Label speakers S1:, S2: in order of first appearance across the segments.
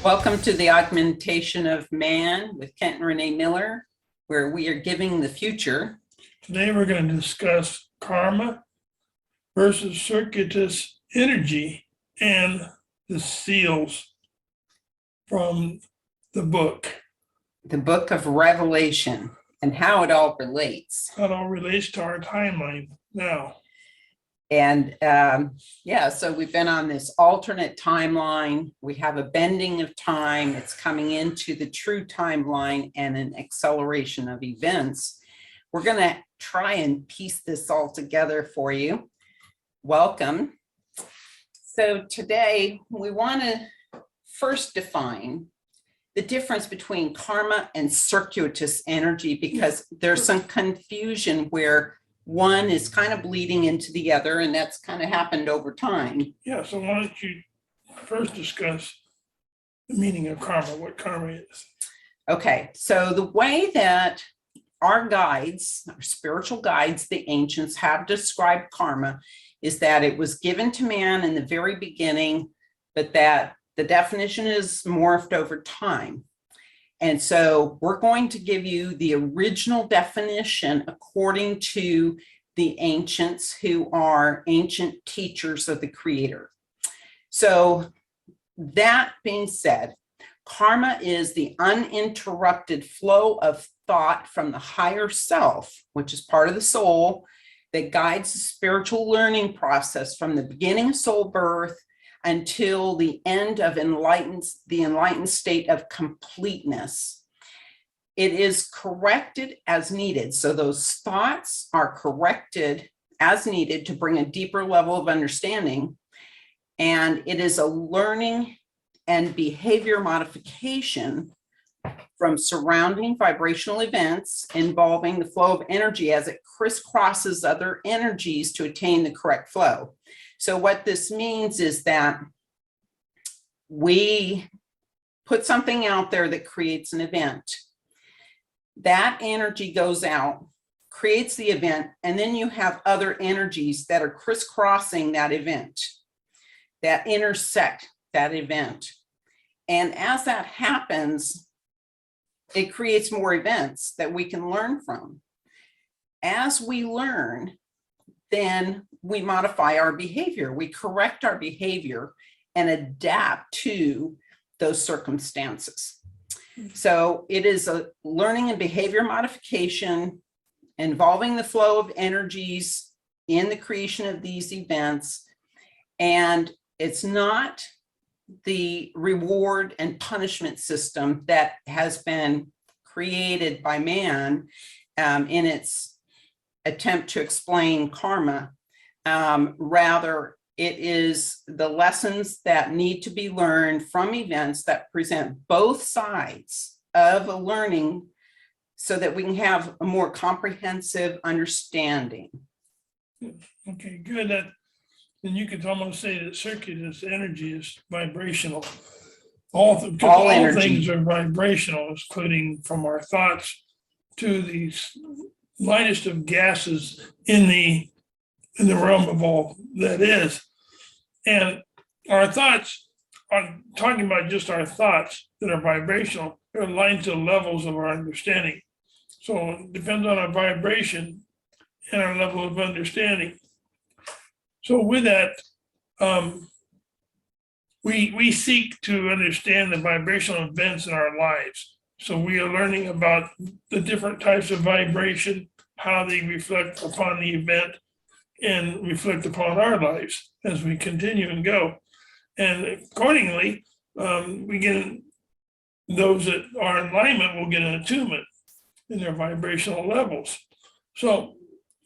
S1: Welcome to the Augmentation of Man with Kent and Renee Miller, where we are giving the future.
S2: Today we're going to discuss karma versus circuitous energy and the seals from the book.
S1: The book of Revelation and how it all relates.
S2: How it all relates to our timeline now.
S1: And so we've been on this alternate timeline. We have a bending of time. It's coming into the true timeline and an acceleration of events. We're going to try and piece this all together for you. Welcome. So today we want to first define the difference between karma and circuitous energy, because there's some confusion where one is kind of bleeding into the other, and that's kind of happened over time.
S2: Yeah, so why don't you first discuss the meaning of karma, what karma is.
S1: Okay, so the way that our guides, our spiritual guides, the ancients have described karma is that it was given to man in the very beginning, but that the definition is morphed over time. And so we're going to give you the original definition according to the ancients, who are ancient teachers of the Creator. So that being said, karma is the uninterrupted flow of thought from the higher self, which is part of the soul, that guides the spiritual learning process from the beginning of soul birth until the end of the enlightened state of completeness. It is corrected as needed. So those thoughts are corrected as needed to bring a deeper level of understanding. And it is a learning and behavior modification from surrounding vibrational events involving the flow of energy as it crisscrosses other energies to attain the correct flow. So what this means is that we put something out there that creates an event. That energy goes out, creates the event, and then you have other energies that are crisscrossing that event, that intersect that event. And as that happens, it creates more events that we can learn from. As we learn, then we modify our behavior. We correct our behavior and adapt to those circumstances. So it is a learning and behavior modification involving the flow of energies in the creation of these events. And it's not the reward and punishment system that has been created by man in its attempt to explain karma. Rather, it is the lessons that need to be learned from events that present both sides of a learning so that we can have a more comprehensive understanding.
S2: Okay, good. Then you could almost say that circuitous energy is vibrational. All things are vibrational, including from our thoughts to these lightest of gases in the realm of all that is. And our thoughts, are talking about just our thoughts that are vibrational, they're aligned to the levels of our understanding. So it depends on our vibration and our level of understanding. So with that, we seek to understand the vibrational events in our lives. So we are learning about the different types of vibration, how they reflect upon the event and reflect upon our lives as we continue and go. And accordingly, we get those that are in alignment will get an attunement in their vibrational levels. So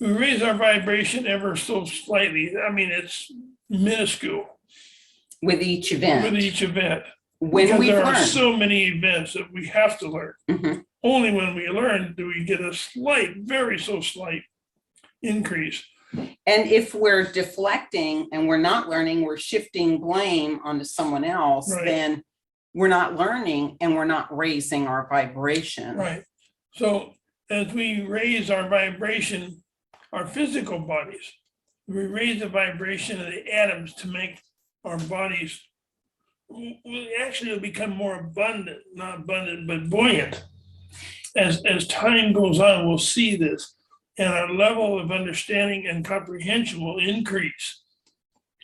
S2: we raise our vibration ever so slightly. I mean, it's minuscule.
S1: With each event.
S2: Because there are so many events that we have to learn.
S1: Mm-hmm.
S2: Only when we learn do we get a slight, very so slight increase.
S1: And if we're deflecting and we're not learning, we're shifting blame onto someone else,
S2: Right.
S1: Then we're not learning and we're not raising our vibration.
S2: Right. So as we raise our vibration, our physical bodies, we raise the vibration of the atoms to make our bodies we actually will become more abundant, not abundant, but buoyant. As time goes on, we'll see this, and our level of understanding and comprehension will increase,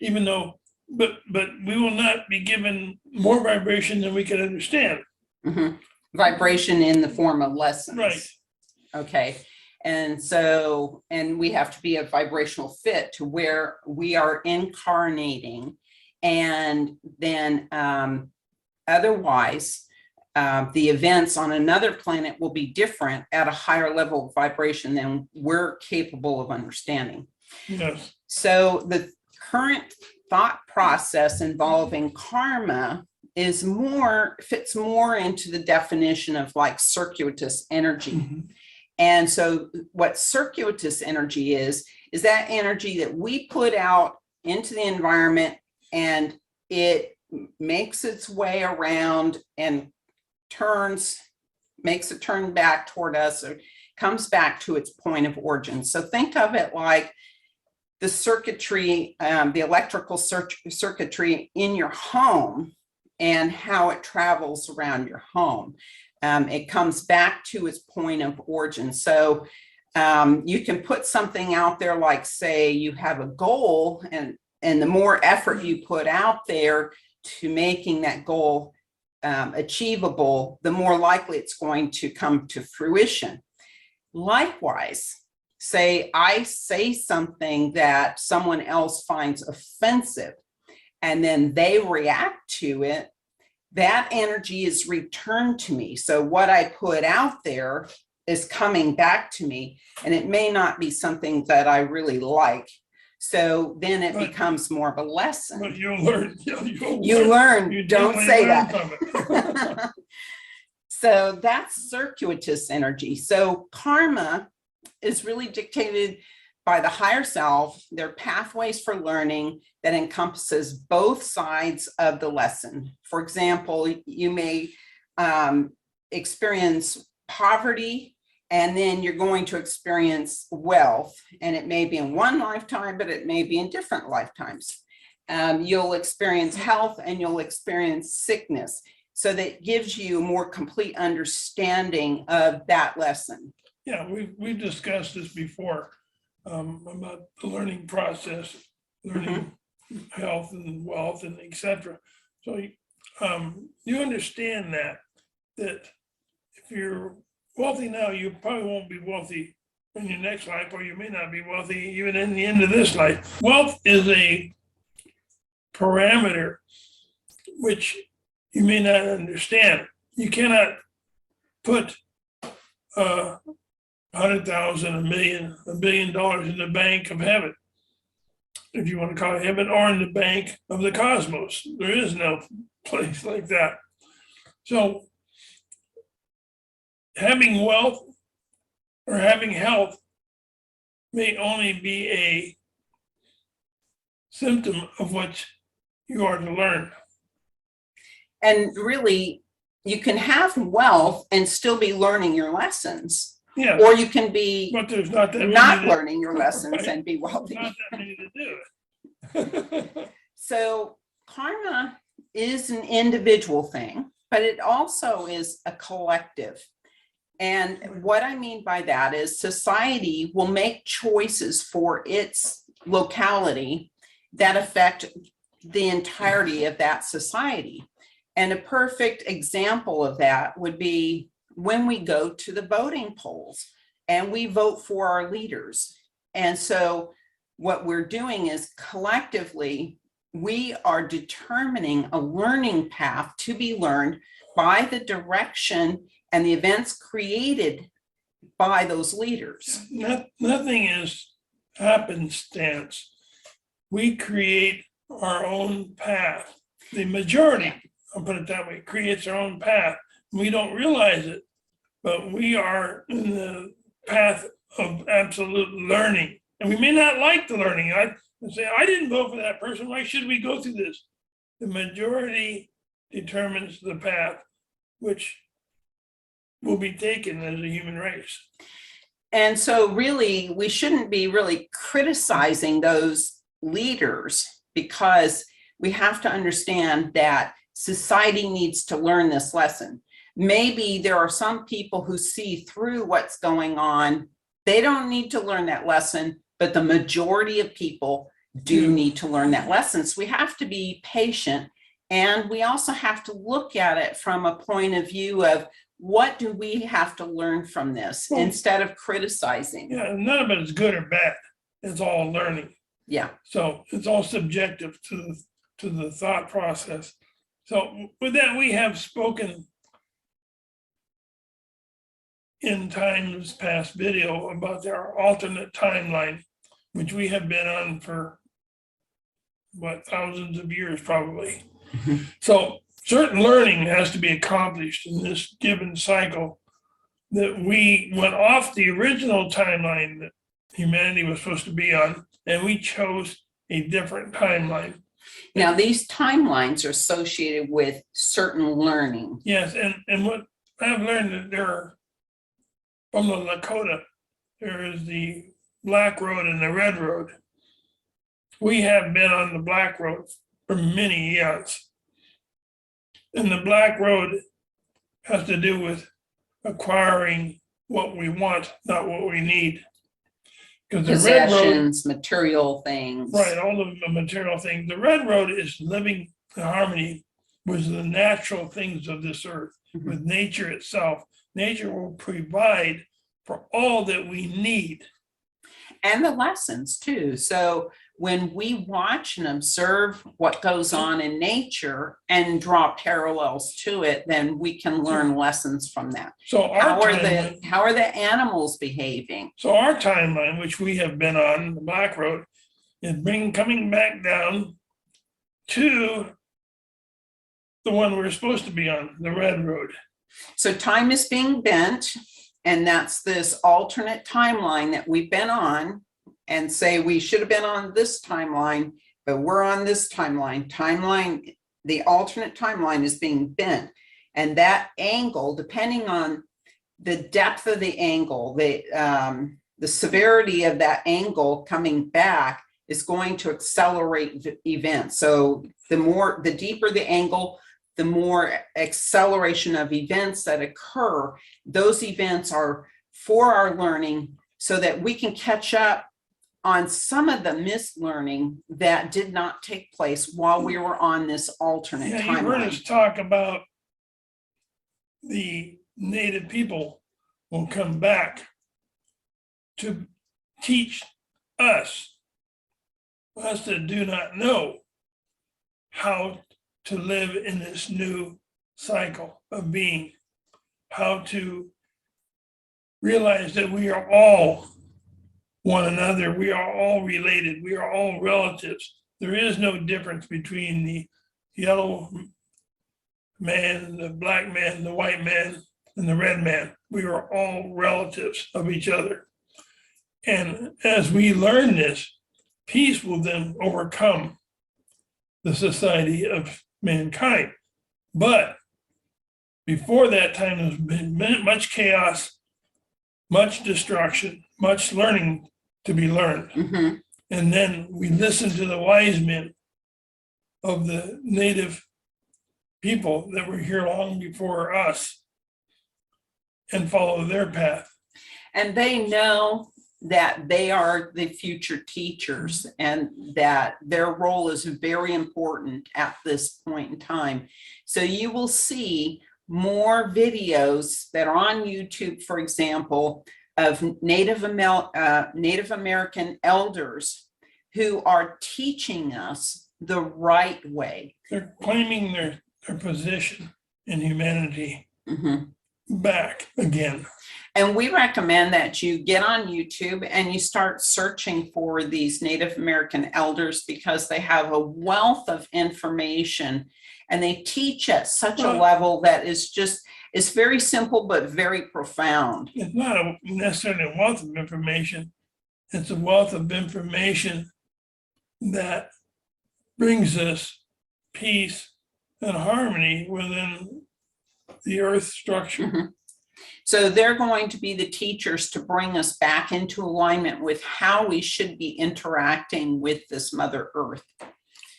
S2: even though, but we will not be given more vibration than we can understand.
S1: Mhm. Vibration in the form of lessons.
S2: Right.
S1: Okay. And so, and we have to be a vibrational fit to where we are incarnating. And then otherwise, the events on another planet will be different at a higher level of vibration than we're capable of understanding.
S2: Yes.
S1: So the current thought process involving karma is fits more into the definition of like circuitous energy.
S2: Mm-hmm.
S1: And so what circuitous energy is that energy that we put out into the environment, and it makes its way around and makes it turn back toward us, or comes back to its point of origin. So think of it like the circuitry, the electrical circuitry in your home and how it travels around your home. It comes back to its point of origin. So you can put something out there, like say you have a goal, and the more effort you put out there to making that goal achievable, the more likely it's going to come to fruition. Likewise, say I say something that someone else finds offensive, and then they react to it, that energy is returned to me. So what I put out there is coming back to me, and it may not be something that I really like. So then it becomes more of a lesson.
S2: But you'll learn.
S1: You learn.
S2: You
S1: Don't say
S2: learn
S1: that. So that's circuitous energy. So karma is really dictated by the higher self. They're pathways for learning that encompasses both sides of the lesson. For example, you may experience poverty, and then you're going to experience wealth, and it may be in one lifetime, but it may be in different lifetimes. You'll experience health, and you'll experience sickness. So that gives you a more complete understanding of that lesson.
S2: Yeah, we've discussed this before, about the learning process, learning health and wealth and etc. So you understand that if you're wealthy now, you probably won't be wealthy in your next life, or you may not be wealthy even in the end of this life. Wealth is a parameter which you may not understand. You cannot put 100,000, $1 billion in the bank of heaven, if you want to call it heaven, or in the bank of the cosmos. There is no place like that. So having wealth or having health may only be a symptom of what you are to learn.
S1: And really, you can have wealth and still be learning your lessons.
S2: Yeah.
S1: Or you can be
S2: But there's not that
S1: not learning your lessons
S2: right.
S1: and be wealthy.
S2: Not that many to do it.
S1: So karma is an individual thing, but it also is a collective. And what I mean by that is society will make choices for its locality that affect the entirety of that society. And a perfect example of that would be when we go to the voting polls and we vote for our leaders. And so what we're doing is collectively, we are determining a learning path to be learned by the direction and the events created by those leaders.
S2: Nothing is happenstance. We create our own path. The majority, I'll put it that way, creates their own path. We don't realize it, but we are in the path of absolute learning. And we may not like the learning. I say, I didn't vote for that person. Why should we go through this? The majority determines the path which will be taken as a human race.
S1: And so really, we shouldn't be really criticizing those leaders, because we have to understand that society needs to learn this lesson. Maybe there are some people who see through what's going on. They don't need to learn that lesson, but the majority of people do need to learn that lesson. So we have to be patient, and we also have to look at it from a point of view of what do we have to learn from this instead of criticizing.
S2: Yeah, none of it is good or bad. It's all learning.
S1: Yeah.
S2: So it's all subjective to the thought process. So with that, we have spoken in times past video about our alternate timeline, which we have been on for what, thousands of years probably. So certain learning has to be accomplished in this given cycle, that we went off the original timeline that humanity was supposed to be on, and we chose a different timeline.
S1: Now, these timelines are associated with certain learning.
S2: Yes, and what I've learned, that there are, from the Lakota, there is the Black Road and the Red Road. We have been on the Black Road for many years. And the Black Road has to do with acquiring what we want, not what we need. Because the Red Road,
S1: Possessions, material things.
S2: right, all of the material things. The Red Road is living in harmony with the natural things of this earth, with nature itself. Nature will provide for all that we need.
S1: And the lessons too. So when we watch and observe what goes on in nature and draw parallels to it, then we can learn lessons from that.
S2: So
S1: how are the animals behaving?
S2: So our timeline, which we have been on, the Black Road, is coming back down to the one we're supposed to be on, the Red Road.
S1: So time is being bent, and that's this alternate timeline that we've been on, and say we should have been on this timeline, but we're on this timeline. The alternate timeline is being bent, and that angle, depending on the depth of the angle, the severity of that angle coming back is going to accelerate events. So the deeper the angle, the more acceleration of events that occur. Those events are for our learning so that we can catch up on some of the missed learning that did not take place while we were on this alternate timeline.
S2: You heard us talk about the native people will come back to teach us that do not know how to live in this new cycle of being, how to realize that we are all one another, we are all related, we are all relatives. There is no difference between the yellow man, the black man, the white man, and the red man. We are all relatives of each other. And as we learn this, peace will then overcome the society of mankind. But before that time, there's been much chaos, much destruction, much learning to be learned. And then we listen to the wise men of the native people that were here long before us and follow their path.
S1: And they know that they are the future teachers and that their role is very important at this point in time. So you will see more videos that are on YouTube, for example, of Native American elders who are teaching us the right way.
S2: They're claiming their position in humanity back again.
S1: And we recommend that you get on YouTube and you start searching for these Native American elders, because they have a wealth of information and they teach at such a level that is very simple but very profound.
S2: It's not necessarily a wealth of information. It's a wealth of information that brings us peace and harmony within the earth structure.
S1: So they're going to be the teachers to bring us back into alignment with how we should be interacting with this Mother Earth.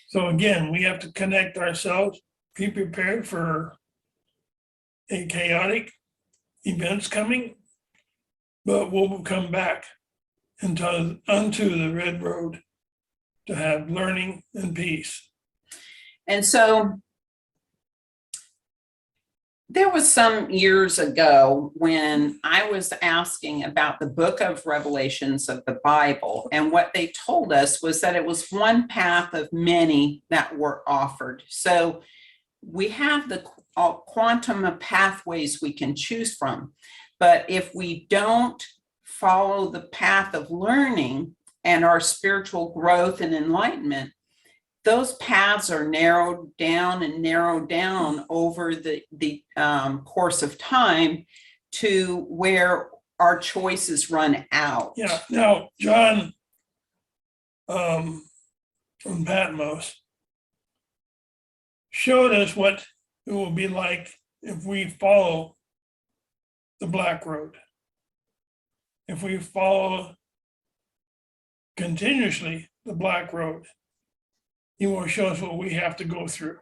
S2: So again, we have to connect ourselves be prepared for a chaotic events coming, but we'll come back unto the red road to have learning and peace.
S1: And so there was some years ago when I was asking about the book of Revelations of the Bible, and what they told us was that it was one path of many that were offered. So we have the quantum of pathways we can choose from, but if we don't follow the path of learning and our spiritual growth and enlightenment, those paths are narrowed down and narrowed down over the course of time to where our choices run out.
S2: Yeah. Now, John from Patmos showed us what it will be like if we follow the black road. If we follow continuously the black road, he will show us what we have to go through.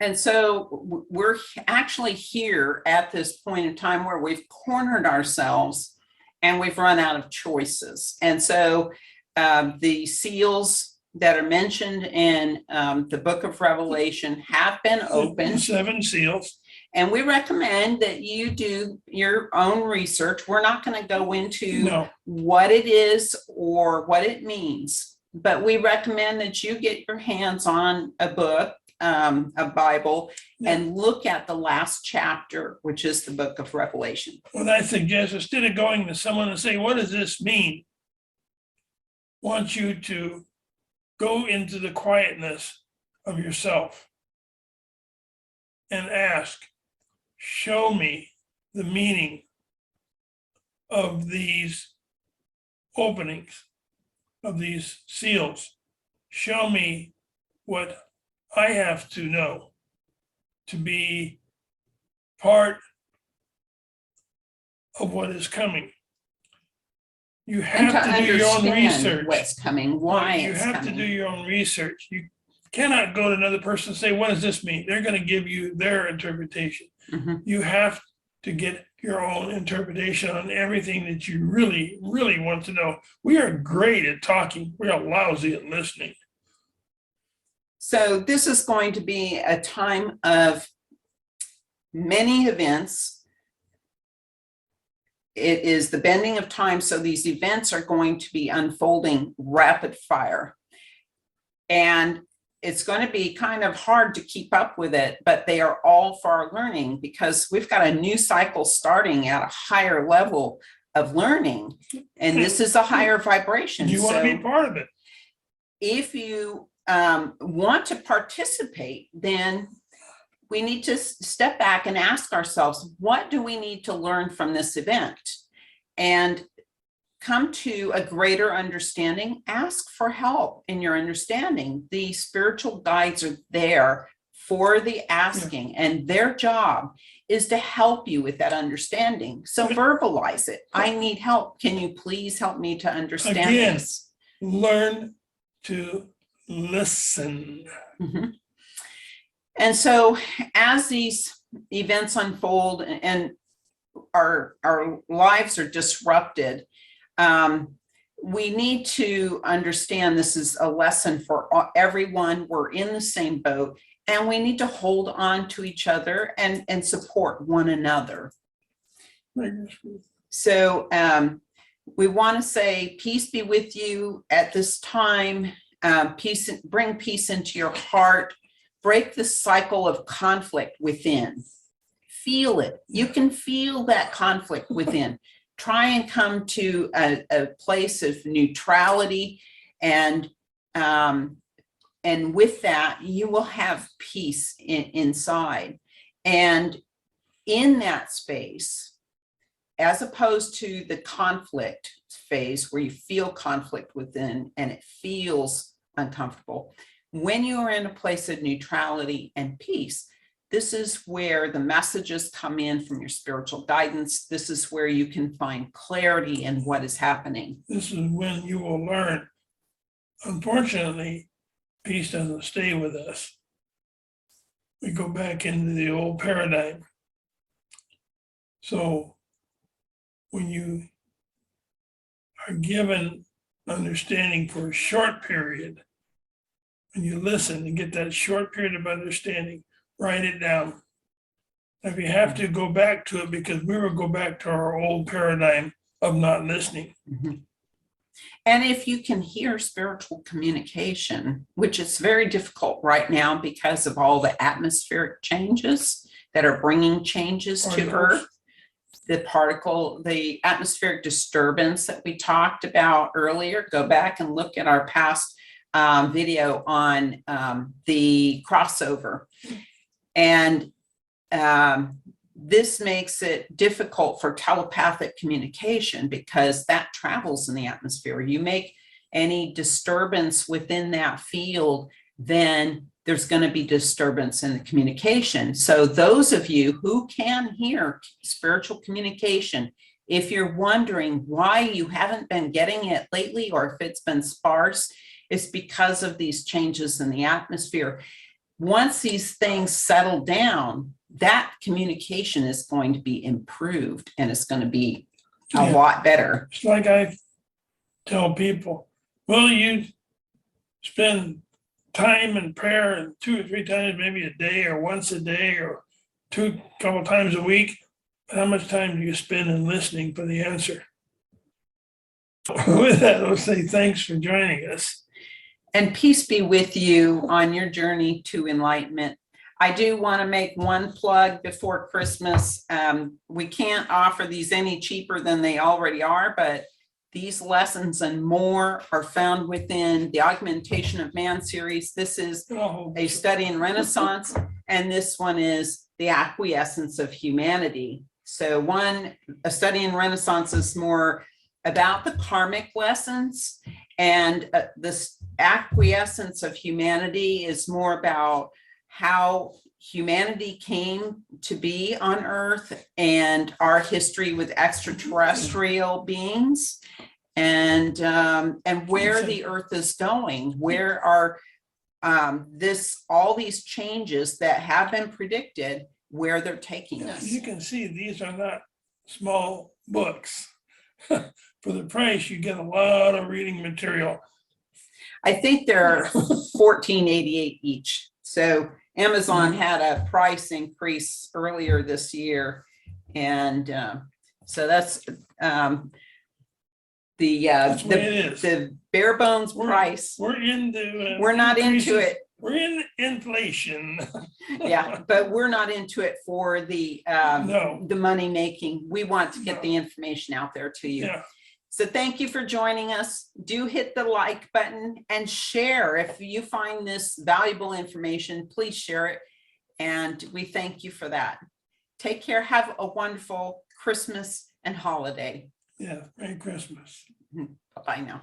S1: And so we're actually here at this point in time where we've cornered ourselves and we've run out of choices. And so the seals that are mentioned in the book of Revelation have been opened.
S2: The 7 seals.
S1: And we recommend that you do your own research. We're not going to go into what it is or what it means, but we recommend that you get your hands on a book, a Bible, and look at the last chapter, which is the book of Revelation.
S2: What I suggest, instead of going to someone and say, what does this mean? I want you to go into the quietness of yourself and ask, show me the meaning of these openings, of these seals. Show me what I have to know to be part of what is coming. You have to do your own research.
S1: What's coming, why
S2: you have to do your own research. You cannot go to another person and say, what does this mean? They're going to give you their interpretation.
S1: Mm-hmm.
S2: You have to get your own interpretation on everything that you really, really want to know. We are great at talking. We are lousy at listening.
S1: So this is going to be a time of many events. It is the bending of time. So these events are going to be unfolding rapid fire. And it's going to be kind of hard to keep up with it, but they are all for our learning, because we've got a new cycle starting at a higher level of learning. And this is a higher vibration.
S2: You want to be part of it.
S1: If you want to participate, then we need to step back and ask ourselves, what do we need to learn from this event? And come to a greater understanding. Ask for help in your understanding. The spiritual guides are there for the asking, and their job is to help you with that understanding. So verbalize it. I need help. Can you please help me to understand this?
S2: Learn to listen.
S1: Mm-hmm. And so as these events unfold and our lives are disrupted, we need to understand this is a lesson for everyone. We're in the same boat, and we need to hold on to each other and support one another. So we want to say, peace be with you at this time. Peace, bring peace into your heart. Break the cycle of conflict within. Feel it. You can feel that conflict within. Try and come to a place of neutrality, and with that, you will have peace inside. And in that space, as opposed to the conflict phase where you feel conflict within and it feels uncomfortable, when you are in a place of neutrality and peace, this is where the messages come in from your spiritual guidance. This is where you can find clarity in what is happening.
S2: This is when you will learn. Unfortunately, peace doesn't stay with us. we go back into the old paradigm. So when you are given understanding for a short period, when you listen and get that short period of understanding, write it down. If you have to, go back to it, because we will go back to our old paradigm of not listening.
S1: Mhm. And if you can hear spiritual communication, which is very difficult right now because of all the atmospheric changes that are bringing changes to
S2: Particles.
S1: Earth, the atmospheric disturbance that we talked about earlier, go back and look at our past video on the crossover. And this makes it difficult for telepathic communication because that travels in the atmosphere. You make any disturbance within that field, then there's going to be disturbance in the communication. So those of you who can hear spiritual communication, if you're wondering why you haven't been getting it lately, or if it's been sparse, it's because of these changes in the atmosphere. Once these things settle down, that communication is going to be improved, and it's going to be a lot better.
S2: It's like I tell people, well, you spend time in prayer and 2 or 3 times, maybe a day, or once a day, or couple times a week. How much time do you spend in listening for the answer? With that, I'll say thanks for joining us.
S1: And peace be with you on your journey to enlightenment. I do want to make one plug before Christmas. We can't offer these any cheaper than they already are, but these lessons and more are found within the Augmentation of Man series. This is a study in Renaissance, and this one is the acquiescence of humanity. So a study in Renaissance is more about the karmic lessons, and this acquiescence of humanity is more about how humanity came to be on Earth and our history with extraterrestrial beings, and where the Earth is going, where are all these changes that have been predicted, where they're taking us.
S2: You can see these are not small books. For the price, you get a lot of reading material.
S1: I think they're $14.88 each. So Amazon had a price increase earlier this year, and so that's the bare bones price.
S2: We're into.
S1: We're not into it.
S2: We're in inflation.
S1: Yeah, but we're not into it for the money making. We want to get the information out there to you.
S2: Yeah.
S1: So thank you for joining us. Do hit the like button and share. If you find this valuable information, please share it. And we thank you for that. Take care. Have a wonderful Christmas and holiday.
S2: Yeah. Merry Christmas.
S1: Bye-bye now.